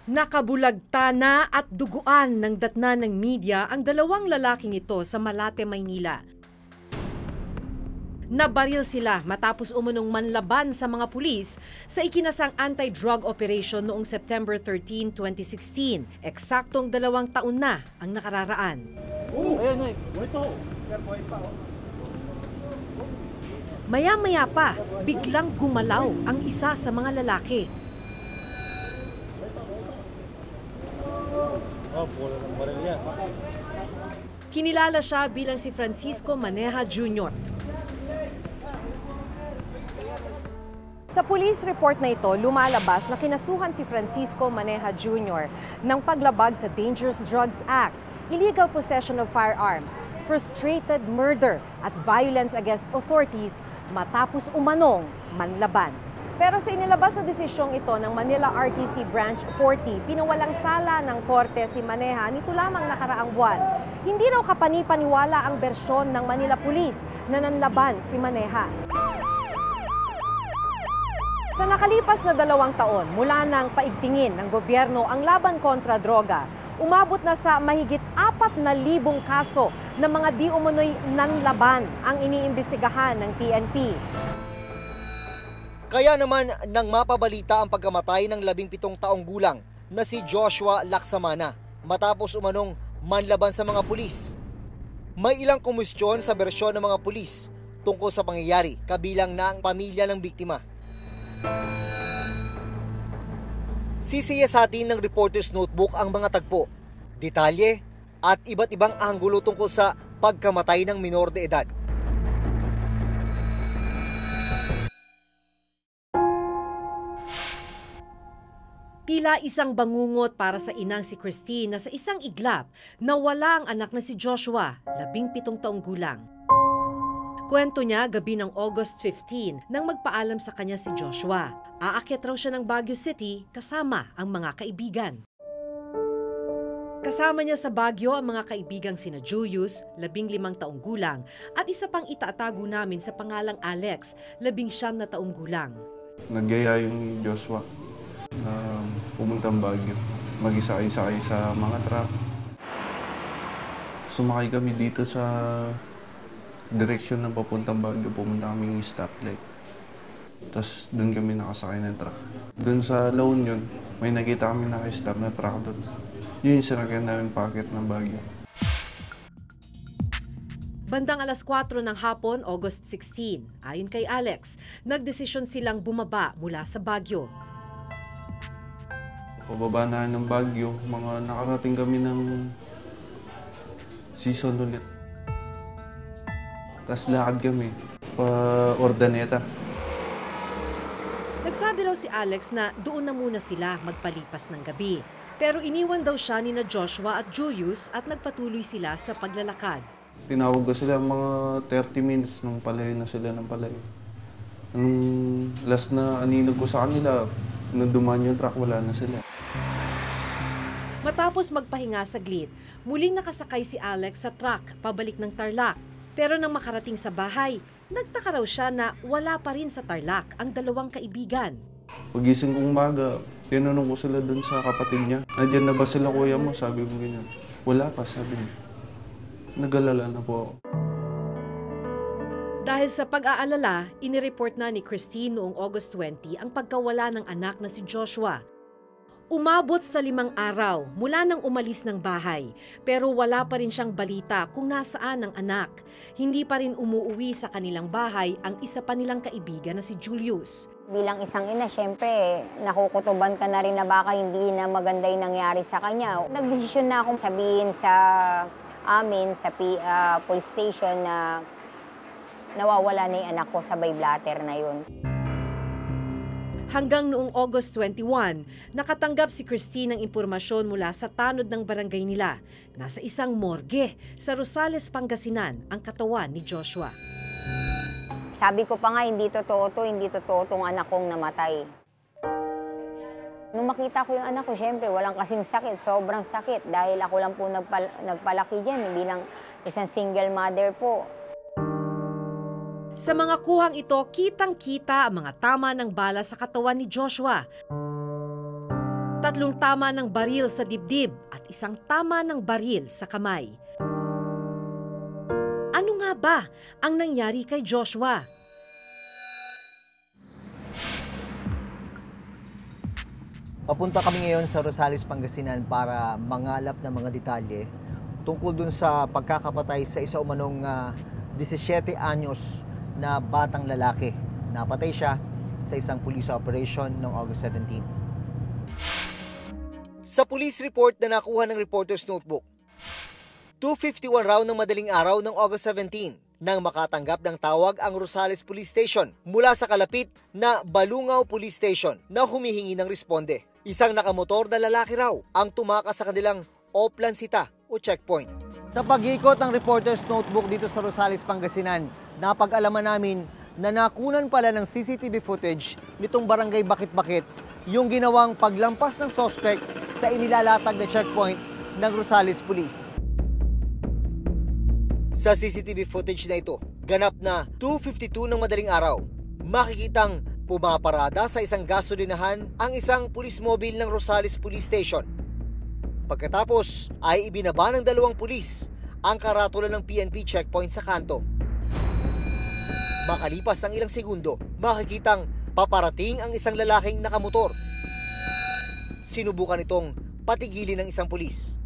Nakabulagta na at duguan ng datnan ng media ang dalawang lalaking ito sa Malate, Maynila. Nabaril sila matapos umunong manlaban sa mga pulis sa ikinasang anti-drug operation noong September 13, 2016. Eksaktong 2 taon na ang nakararaan. Maya-maya pa, biglang gumalaw ang isa sa mga lalaki. Kinilala siya bilang si Francisco Maneja Jr. Sa police report na ito, lumalabas na kinasuhan si Francisco Maneja Jr. ng paglabag sa Dangerous Drugs Act, illegal possession of firearms, frustrated murder at violence against authorities matapos umanong manlaban. Pero sa inilabas na desisyong ito ng Manila RTC Branch 40, pinawalang sala ng korte si Maneja nito lamang nakaraang buwan. Hindi raw kapani-paniwala ang bersyon ng Manila Police na nanlaban si Maneja. Sa nakalipas na 2 taon, mula nang paigtingin ng gobyerno ang laban kontra droga, umabot na sa mahigit 4,000 kaso ng mga di umunoy nanlaban ang iniimbestigahan ng PNP. Kaya naman nang mapabalita ang pagkamatay ng 17 taong gulang na si Joshua Laksamana matapos umanong manlaban sa mga pulis. May ilang kumustyon sa bersyon ng mga pulis tungkol sa pangyayari, kabilang na ang pamilya ng biktima. Sisiyasatin ng Reporter's Notebook ang mga tagpo, detalye at iba't ibang anggulo tungkol sa pagkamatay ng minor de edad. Tila isang bangungot para sa inang si Christine na sa isang iglap nawala ang anak na si Joshua, 17 taong gulang. Kwento niya gabi ng August 15 nang magpaalam sa kanya si Joshua. Aakyat raw siya ng Baguio City kasama ang mga kaibigan. Kasama niya sa Baguio ang mga kaibigang sina Julius, 15 taong gulang, at isa pang itatago namin sa pangalang Alex, 19 taong gulang. Nagyaya yung Joshua na pumunta ang Baguio. Mag-isa-isa sa mga truck. Sumakay kami dito sa direksyon ng papuntang Baguio. Pumunta kami ng stoplight. Tapos doon kami nakasakay ng truck. Doon sa La Union, may nakita kami naka-stop na truck doon. Yun yung sinakyan namin packet ng Baguio. Bandang 4:00 ng hapon, August 16, ayon kay Alex, nagdesisyon silang bumaba mula sa Baguio. Pababa na ng Baguio, mga nakarating kami ng season ulit. Tapos lakad kami pa Ordaneta. Nagsabi raw si Alex na doon na muna sila magpalipas ng gabi. Pero iniwan daw siya ni na Joshua at Julius at nagpatuloy sila sa paglalakad. Tinawag ko sila mga 30 minutes nung palayo na sila ng palayo. Nung last na aninog ko sa kanila, nung dumaan yung truck, wala na sila. Matapos magpahinga saglit, muling nakasakay si Alex sa truck pabalik ng Tarlac. Pero nang makarating sa bahay, nagtaka raw siya na wala pa rin sa Tarlac ang dalawang kaibigan. Pagising kong umaga, tinanong ko sila dun sa kapatid niya. Nandiyan na ba sila, kuya mo? Sabi ko ganyan. Wala pa, sabi niya. Nag-alala na po ako. Dahil sa pag-aalala, inireport na ni Christine noong August 20 ang pagkawala ng anak na si Joshua. Umabot sa 5 araw mula nang umalis ng bahay, pero wala pa rin siyang balita kung nasaan ang anak. Hindi pa rin umuuwi sa kanilang bahay ang isa pa nilang kaibigan na si Julius. Bilang isang ina, syempre, nakukutuban ka na rin na baka hindi na maganda yung nangyari sa kanya. Nagdesisyon na akong sabihin sa amin, sa police station na nawawala na yung anak ko sa blatter na yun. Hanggang noong August 21, nakatanggap si Christine ng impormasyon mula sa tanod ng barangay nila. Nasa isang morgue sa Rosales, Pangasinan ang katawan ni Joshua. Sabi ko pa nga, hindi totoo itong anak kong namatay. Nung makita ko yung anak ko, syempre, walang kasing sakit, sobrang sakit. Dahil ako lang po nagpalaki dyan, bilang isang single mother po. Sa mga kuhang ito, kitang-kita ang mga tama ng bala sa katawan ni Joshua. 3 tama ng baril sa dibdib at 1 tama ng baril sa kamay. Ano nga ba ang nangyari kay Joshua? Papunta kami ngayon sa Rosales, Pangasinan para mangalap ng mga detalye tungkol dun sa pagkakapatay sa isa umanong 17 anyos na batang lalaki. Napatay siya sa isang police operation noong August 17. Sa police report na nakuha ng reporter's notebook, 2:51 raw ng madaling araw ng August 17 nang makatanggap ng tawag ang Rosales Police Station mula sa kalapit na Balungaw Police Station na humihingi ng responde. Isang nakamotor na lalaki raw ang tumakas sa kanilang oplansita o checkpoint. Sa pag-ikot ng reporter's notebook dito sa Rosales, Pangasinan, napag-alaman namin na nakunan pala ng CCTV footage nitong barangay Bakit-Bakit yung ginawang paglampas ng suspect sa inilalatag na checkpoint ng Rosales Police. Sa CCTV footage na ito, ganap na 2:52 ng madaling araw, makikitang pumaparada sa isang gasolinahan ang isang police mobile ng Rosales Police Station. Pagkatapos ay ibinaba ng 2 pulis ang karatula ng PNP checkpoint sa kanto. Makalipas ang ilang segundo, makikitang paparating ang isang lalaking nakamotor. Sinubukan itong patigilin ng isang pulis.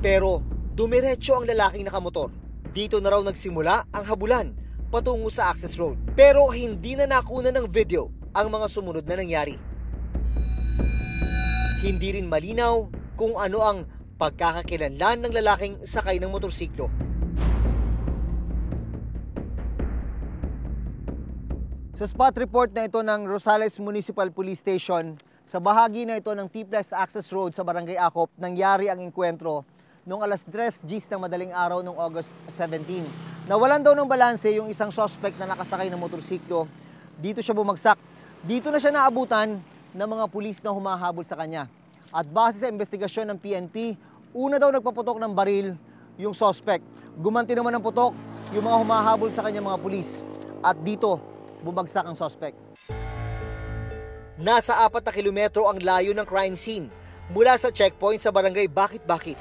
Pero dumiretso ang lalaking nakamotor. Dito na raw nagsimula ang habulan patungo sa access road. Pero hindi na nakuna ng video ang mga sumunod na nangyari. Hindi rin malinaw kung ano ang pagkakakilanlan ng lalaking sakay ng motorsiklo. Sa spot report na ito ng Rosales Municipal Police Station, sa bahagi na ito ng T-Plus Access Road sa Barangay Acop, nangyari ang engkwentro noong alas 3:10 ng madaling araw noong August 17. Nawalan daw ng balanse yung isang suspect na nakasakay ng motorsiklo. Dito siya bumagsak. Dito na siya naabutan ng mga pulis na humahabol sa kanya. At base sa investigasyon ng PNP, una daw nagpaputok ng baril yung suspect. Gumanti naman ng putok yung mga humahabol sa kanya mga pulis. At dito, bumagsak ang suspect. Nasa 4 na kilometro ang layo ng crime scene mula sa checkpoint sa barangay Bakit-Bakit.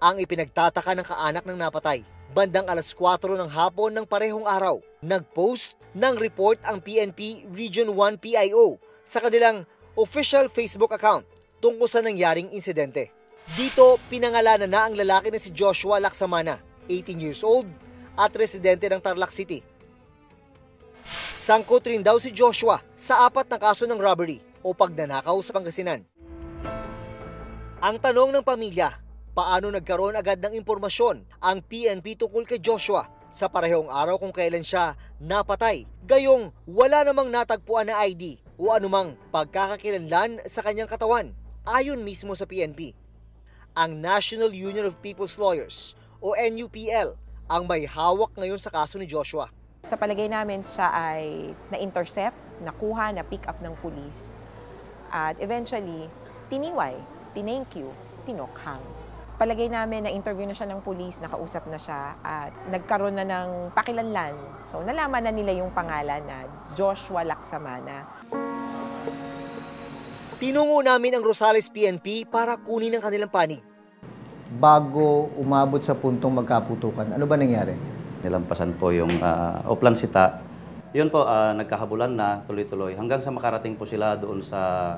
Ang ipinagtataka ng kaanak ng napatay, bandang alas 4 ng hapon ng parehong araw, nag-post ng report ang PNP Region 1 PIO sa kanilang official Facebook account tungkol sa nangyaring insidente. Dito, pinangalanan na ang lalaki na si Joshua Laksamana, 18 years old, at residente ng Tarlac City. Sangkot rin daw si Joshua sa 4 na kaso ng robbery o pagnanakaw sa Pangasinan. Ang tanong ng pamilya, paano nagkaroon agad ng impormasyon ang PNP tungkol kay Joshua sa parehong araw kung kailan siya napatay, gayong wala namang natagpuan na ID o anumang pagkakakilanlan sa kanyang katawan ayon mismo sa PNP. Ang National Union of People's Lawyers o NUPL ang may hawak ngayon sa kaso ni Joshua. Sa palagay namin, siya ay na-intercept, nakuha, na-pick up ng pulis. At eventually, tiniway, tinank you, tinokhang. Palagay namin, na-interview na siya ng pulis, nakausap na siya, at nagkaroon na ng pakilanlan. So, nalaman na nila yung pangalan na Joshua Laksamana. Tinungo namin ang Rosales PNP para kunin ang kanilang panig. Bago umabot sa puntong magkaputukan, ano ba nangyari? Nilampasan po yung oplansita. Yun po, nagkahabulan na tuloy-tuloy hanggang sa makarating po sila doon sa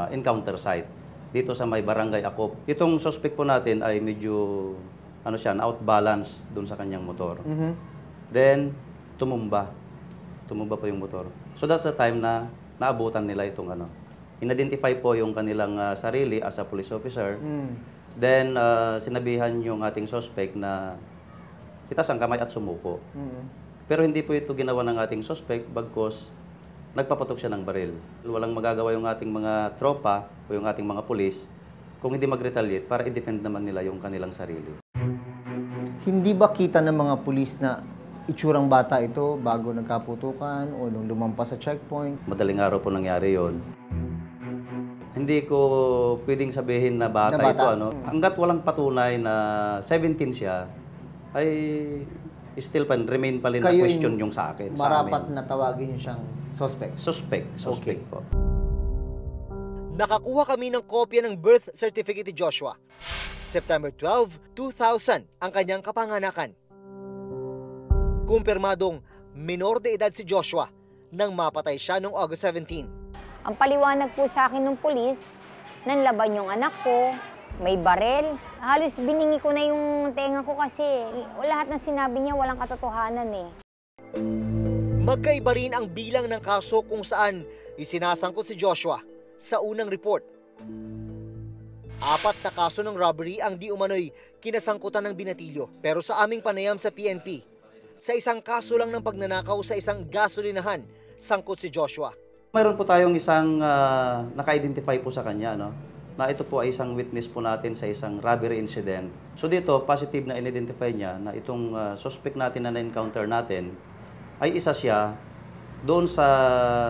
encounter site dito sa may barangay Acop. Itong suspect po natin ay medyo out-balance doon sa kanyang motor. Then tumumba po yung motor. So that's the time na naabutan nila itong in-identify po yung kanilang sarili as a police officer. Then sinabihan yung ating suspect na itaas ang kamay at sumuko. Pero hindi po ito ginawa ng ating suspect bagkus nagpapatok siya ng baril. Walang magagawa yung ating mga tropa o yung ating mga pulis kung hindi mag-retaliate para i-defend naman nila yung kanilang sarili. Hindi ba kita ng mga pulis na itsurang bata ito bago nagkaputukan o nung lumampas sa checkpoint? Madaling araw po nangyari yon. Hindi ko pwedeng sabihin na bata, ito. Hanggat walang patunay na 17 siya, ay still remain pa rin na question yung sa akin. Marapat na tawagin siyang suspect? Suspect Okay. po. Nakakuha kami ng kopya ng birth certificate ni Joshua. September 12, 2000 ang kanyang kapanganakan. Kumpirmadong minor de edad si Joshua nang mapatay siya noong August 17. Ang paliwanag po sa akin ng pulis, nanlaban yung anak ko, may barel. Halos biningi ko na yung tenga ko kasi lahat ng sinabi niya walang katotohanan eh. Magkaiba rin ang bilang ng kaso kung saan isinasangkot si Joshua sa unang report. 4 na kaso ng robbery ang di umano'y kinasangkutan ng binatilyo. Pero sa aming panayam sa PNP, sa isang kaso lang ng pagnanakaw sa isang gasolinahan, sangkot si Joshua. Mayroon po tayong isang naka-identify po sa kanya, no? Na ito po ay isang witness po natin sa isang robbery incident. So dito, positive na in-identify niya na itong suspect natin na na-encounter natin ay isa siya doon sa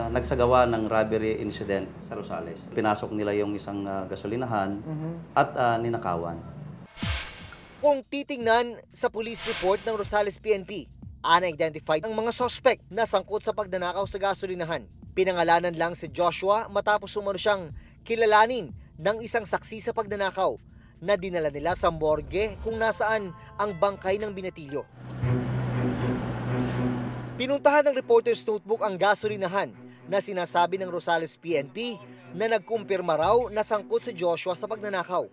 nagsagawa ng robbery incident sa Rosales. Pinasok nila yung isang gasolinahan at ninakawan. Kung titingnan sa police report ng Rosales PNP, unidentified ang mga suspect na sangkot sa pagnanakaw sa gasolinahan. Pinangalanan lang si Joshua matapos umano siyang kilalanin ng isang saksi sa pagnanakaw na dinala nila sa morgue kung nasaan ang bangkay ng binatilyo. Pinuntahan ng reporter's notebook ang gasolinahan na sinasabi ng Rosales PNP na nagkumpirma raw na sangkot si Joshua sa pagnanakaw.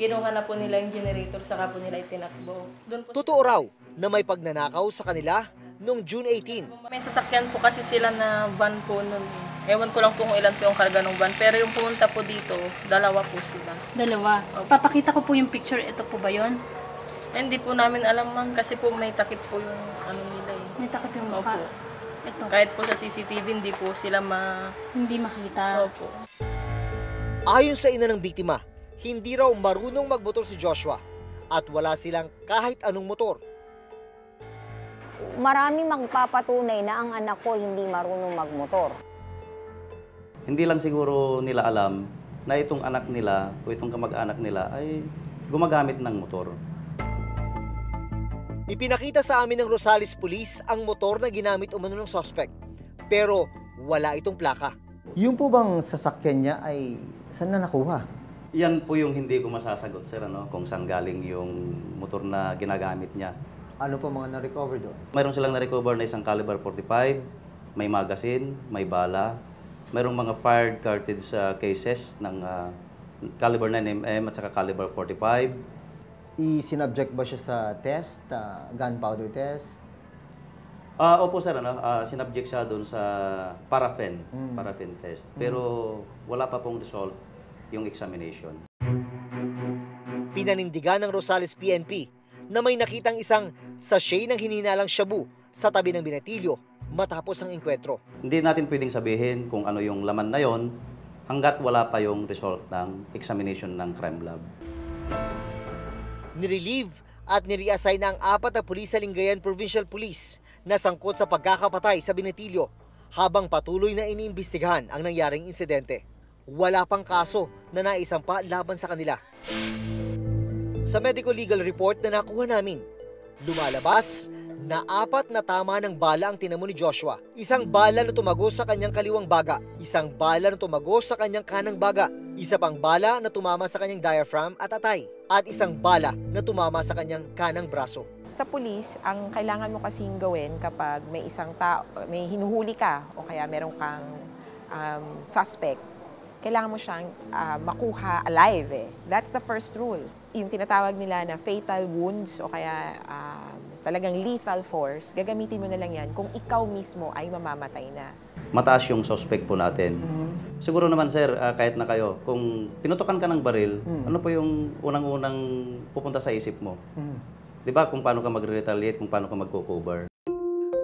Kinuha na po nila yung generator, saka po nila itinakbo. Totoo raw na may pagnanakaw sa kanila noong June 18. May sasakyan po kasi sila na van po nun. Ewan ko lang po kung ilan po yung karga ng van. Pero yung pumunta po dito, 2 po sila. 2? Papakita ko po yung picture. Ito po ba yun? Hindi po namin alam ma'am kasi po may takip po yung ano nila eh. May takip yung mukha. Opo. Ito. Kahit po sa CCTV, hindi po sila Hindi makita. Opo. Ayon sa ina ng biktima, hindi raw marunong magmotor si Joshua at wala silang kahit anong motor. Marami magpapatunay na ang anak ko hindi marunong magmotor. Hindi lang siguro nila alam na itong anak nila o itong kamag-anak nila ay gumagamit ng motor. Ipinakita sa amin ng Rosales Police ang motor na ginamit umano ng suspect, pero wala itong plaka. Yung po bang sasakyan niya ay saan na nakuha? Yan po yung hindi ko masasagot, sir, ano, kung saan galing yung motor na ginagamit niya. Ano po mga na-recover doon? Mayroon silang na-recover na isang caliber 45, may magazine, may bala, mayroong mga fired cartridge cases ng caliber 9mm at saka caliber 45. I-sinubject ba siya sa test, gunpowder test? Opo sir, sinubject siya doon sa paraffin test. Pero wala pa pong result yung examination. Pinanindigan ng Rosales PNP na may nakitang isang sachet ng hinihinalang shabu sa tabi ng binatilyo matapos ang engkwentro. Hindi natin pwedeng sabihin kung ano yung laman na yon hanggat wala pa yung result ng examination ng crime lab. Nirelieve at nireassign na ang 4 na pulis sa Lingayen Provincial Police na sangkot sa pagkakapatay sa binatilyo habang patuloy na iniimbestigahan ang nangyaring insidente. Wala pang kaso na naisampa laban sa kanila. Sa medical legal report na nakuha namin, lumalabas na 4 na tama ng bala ang tinamo ni Joshua. Isang bala na tumagos sa kanyang kaliwang baga, isang bala na tumagos sa kanyang kanang baga, isa pang bala na tumama sa kanyang diaphragm at atay, at isang bala na tumama sa kanyang kanang braso. Sa pulis, ang kailangan mo kasing gawin kapag may isang tao, may hinuhuli ka o kaya meron kang suspect, kailangan mo siyang makuha alive eh. That's the first rule. Yung tinatawag nila na fatal wounds o kaya talagang lethal force, gagamitin mo na lang yan kung ikaw mismo ay mamamatay na. Mataas yung suspect po natin. Siguro naman sir, kahit na kayo, kung pinutukan ka ng baril, ano po yung unang-unang pupunta sa isip mo? Di ba kung paano ka magre-retaliate, kung paano ka magko-cover?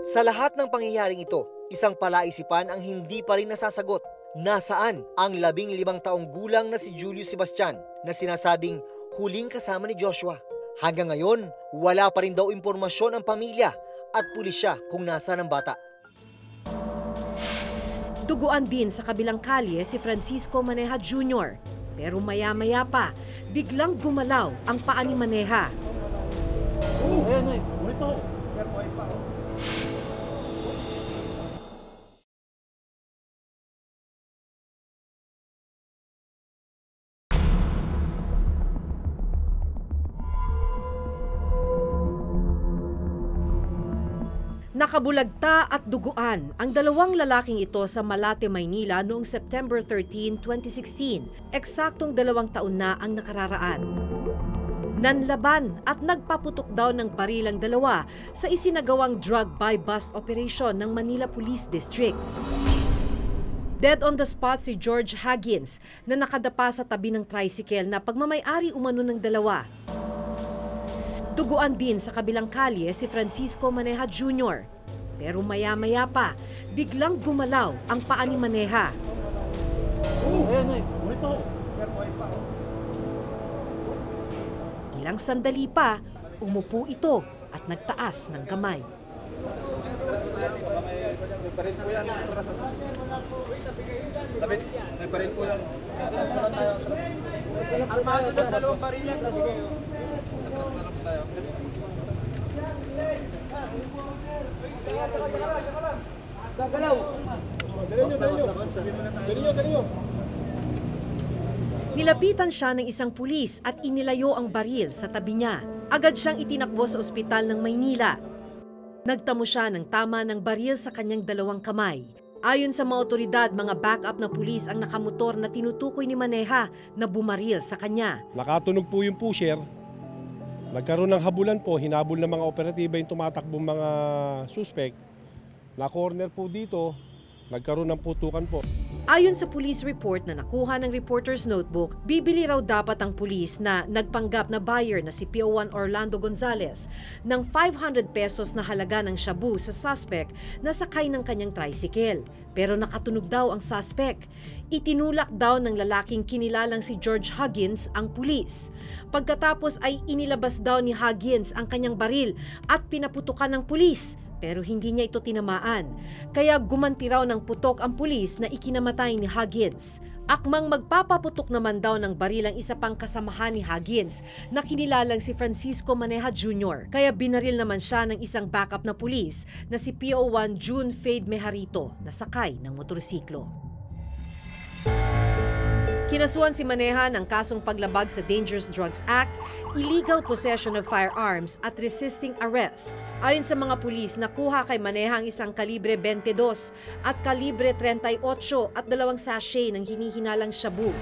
Sa lahat ng pangyayaring ito, isang palaisipan ang hindi pa rin nasasagot. Nasaan ang 15 taong gulang na si Julius Sebastian na sinasabing huling kasama ni Joshua? Hanggang ngayon, wala pa rin daw impormasyon ang pamilya at pulisya kung nasaan ang bata. Duguan din sa kabilang kalye si Francisco Maneja Jr. Pero maya-maya pa, biglang gumalaw ang paa ni Maneja. Nakabulagta at duguan ang dalawang lalaking ito sa Malate, Maynila noong September 13, 2016. Eksaktong 2 taon na ang nakararaan. Nanlaban at nagpaputok daw ng barilang dalawa sa isinagawang drug buy-bust operation ng Manila Police District. Dead on the spot si George Huggins na nakadapa sa tabi ng tricycle na pagmamay-ari umano ng dalawa. Duguan din sa kabilang kalye si Francisco Maneja Jr. Pero maya-maya pa, biglang gumalaw ang paa ni Maneja. Ilang sandali pa, umupo ito at nagtaas ng kamay. Nilapitan siya ng isang pulis at inilayo ang baril sa tabi niya. Agad siyang itinakbo sa ospital ng Maynila. Nagtamo siya ng tama ng baril sa kanyang 2 kamay. Ayon sa mga otoridad, mga backup na pulis ang nakamotor na tinutukoy ni Maneja na bumaril sa kanya. Nakatunog po yung pusher. Nagkaroon ng habulan po, hinabol ng mga operatiba yung tumatakbong mga suspect. Na-corner po dito, nagkaroon ng putukan po. Ayon sa police report na nakuha ng reporter's notebook, bibili raw dapat ang pulis na nagpanggap na buyer na si PO1 Orlando Gonzales ng 500 pesos na halaga ng shabu sa suspect na sakay ng kanyang tricycle. Pero nakatunog daw ang suspect. Itinulak daw ng lalaking kinilalang si George Huggins ang pulis. Pagkatapos ay inilabas daw ni Huggins ang kanyang baril at pinaputukan ng pulis. Pero hindi niya ito tinamaan. Kaya gumanti raw ng putok ang pulis na ikinamatay ni Huggins. Akmang magpapaputok naman daw ng baril ang isa pang kasamahan ni Huggins na kinilalang si Francisco Maneja Jr. Kaya binaril naman siya ng isang backup na pulis na si PO1 June Fade Mejarito na sakay ng motorsiklo. Kinasuhan si Maneja ng kasong paglabag sa Dangerous Drugs Act, illegal possession of firearms at resisting arrest. Ayon sa mga pulis, nakuha kay Maneja ang isang kalibre 22 at kalibre 38 at 2 sachet ng hinihinalang shabu.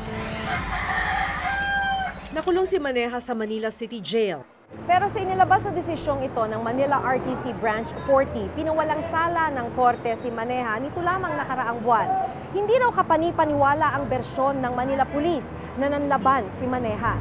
Nakulong si Maneja sa Manila City Jail. Pero sa inilabas na desisyong ito ng Manila RTC Branch 40, pinawalang sala ng korte si Maneja nito lamang nakaraang buwan. Hindi raw kapani-paniwala ang bersyon ng Manila Police na nanlaban si Maneja.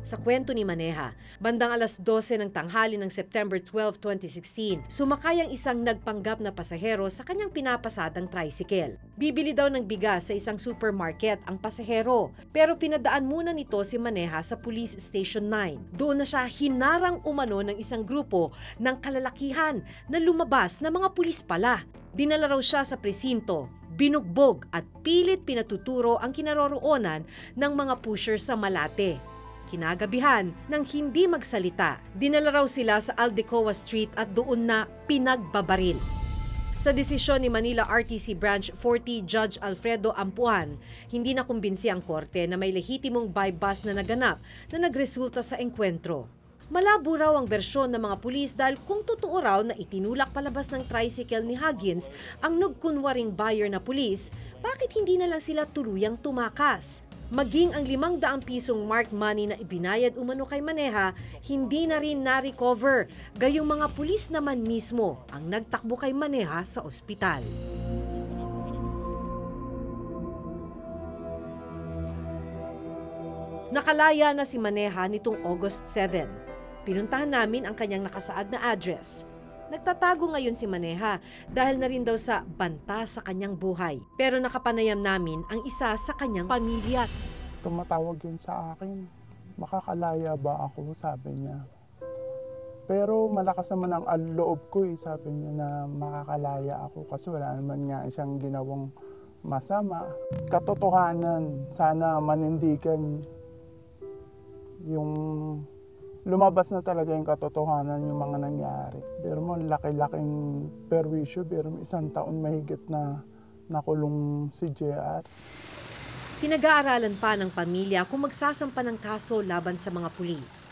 Sa kwento ni Maneja, bandang alas 12 ng tanghali ng September 12, 2016, sumakay ang isang nagpanggap na pasahero sa kanyang pinapasadang tricycle. Bibili daw ng bigas sa isang supermarket ang pasahero, pero pinadaan muna nito si Maneja sa Police Station 9. Doon na siya hinarang umano ng isang grupo ng kalalakihan na lumabas na mga pulis pala. Dinala raw siya sa presinto, binugbog at pilit pinatuturo ang kinaroroonan ng mga pusher sa Malate. Kinagabihan, nang hindi magsalita, dinala raw sila sa Aldecoa Street at doon na pinagbabaril. Sa desisyon ni Manila RTC Branch 40 Judge Alfredo Ampuan, hindi na kumbinsi ang korte na may lehitimong buy-bust na naganap na nagresulta sa engkwentro. Malabo raw ang bersyon ng mga pulis dahil kung totoo raw na itinulak palabas ng tricycle ni Huggins ang nagkunwaring buyer na pulis, bakit hindi na lang sila tuluyang tumakas? Maging ang 500 pisong marked money na ibinayad umano kay Maneja, hindi na rin na-recover. Gayong mga pulis naman mismo ang nagtakbo kay Maneja sa ospital. Nakalaya na si Maneja nitong August 7. Pinuntahan namin ang kanyang nakasaad na address. Nagtatago ngayon si Maneja dahil na rin daw sa banta sa kanyang buhay. Pero nakapanayam namin ang isa sa kanyang pamilya. Tumatawag yun sa akin. Makakalaya ba ako? Sabi niya. Pero malakas naman ang loob ko sabi niya na makakalaya ako kasi wala naman nga siyang ginawang masama. Katotohanan, sana manindigan yung lumabas na talaga yung katotohanan yung mga nangyari. Pero mo, laki-laking perwisyo, pero 1 taon mahigit na nakulong si JR. Pinag-aaralan pa ng pamilya kung magsasampa ng kaso laban sa mga pulis.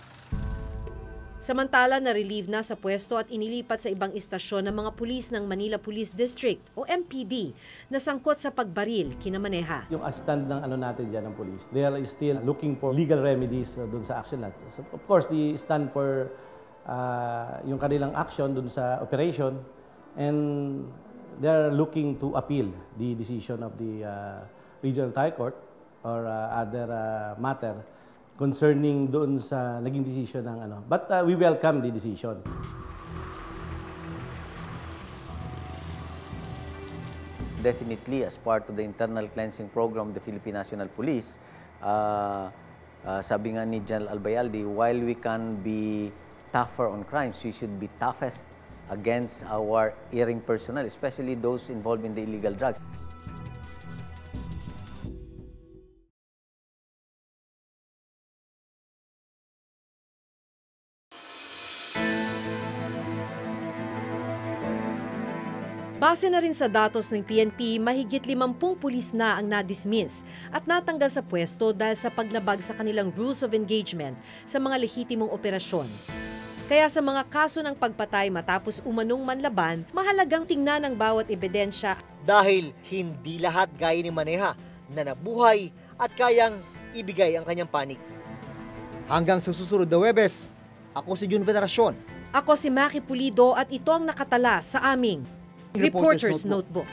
Samantala, na-relieve na sa pwesto at inilipat sa ibang istasyon ng mga pulis ng Manila Police District o MPD na sangkot sa pagbaril kina Maneha. Yung stand ng natin dyan ng police, they are still looking for legal remedies dun sa action natin. So, of course, the stand for yung kanilang action dun sa operation, and they are looking to appeal the decision of the Regional Trial Court or other matter concerning doon sa naging decision ng But we welcome the decision. Definitely, as part of the internal cleansing program of the Philippine National Police, sabi nga ni General Albayalde, while we can be tougher on crimes, we should be toughest against our erring personnel, especially those involved in the illegal drugs. Base na rin sa datos ng PNP, mahigit 50 pulis na ang na-dismiss at natanggal sa pwesto dahil sa paglabag sa kanilang rules of engagement sa mga lehitimong operasyon. Kaya sa mga kaso ng pagpatay matapos umanong manlaban, mahalagang tingnan ang bawat ebidensya. Dahil hindi lahat gaya ni Maneha na nabuhay at kayang ibigay ang kanyang panig. Hanggang sa susunod na Huwebes, ako si Jun Veneracion. Ako si Maki Pulido at ito ang nakatala sa aming Reporter's Notebook.